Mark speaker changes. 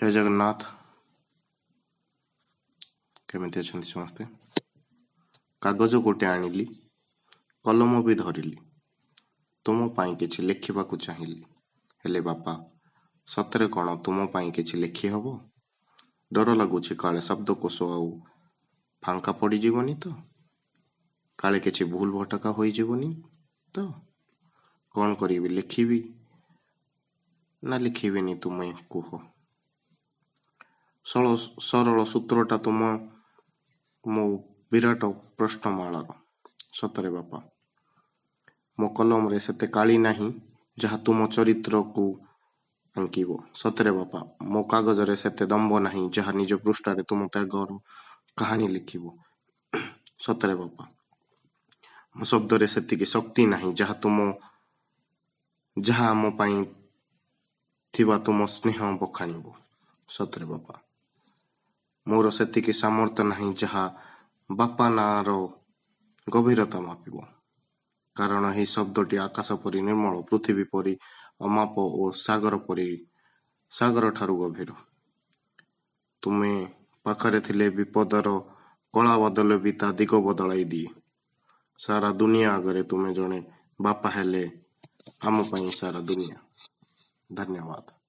Speaker 1: जय जगन्नाथ। केमिति अछंती समस्ते? कागज गोटे आनिली, कलम भी धरिली, तुम पाई किछि लेखिबाकु चाहिली। हेले बापा, सतरे कण तुम पाई किछि लेखि हबो? डर लागुछि काले शब्दकोश आउ फांका पड़ी जीवनी तो, काले किछि भूल भटका होई जीवनी तो। कौन करिबी, लिखिबी ना लिखिबिनी तुमे कुह। सरल सूत्रटा तुम मो विराट प्रश्नमालार। सतरे बापा, मो कलम रे सेते काली नाही जहा तुम चरित्र को अंकिबो। सतरे बापा, मो कागज रे सेते दम्भ नाही जहा निज पृष्ठ रे तुम त्यागर कहानी लिखिबो। सतरे बापा, मो शब्द रे सेतिकी शक्ति नाही जहा तुम जहा मो पाई थिबा तुम स्नेह बखाणिबो। सतरे बापा, मोर सेतिकी सामर्थ नाही जहा बापा नार गभीरता मापिबो। कारण हे शब्दटी आकाश परी निर्मल, पृथ्वी परी अमाप और सागर ठारू गभीर। तुमे पाखरे थिले विपदर कला बदल भी ता दिग बदलाई दिए। सारा दुनिया आगरे तुमे जणे बापा हेले आम पाई सारा दुनिया। धन्यवाद।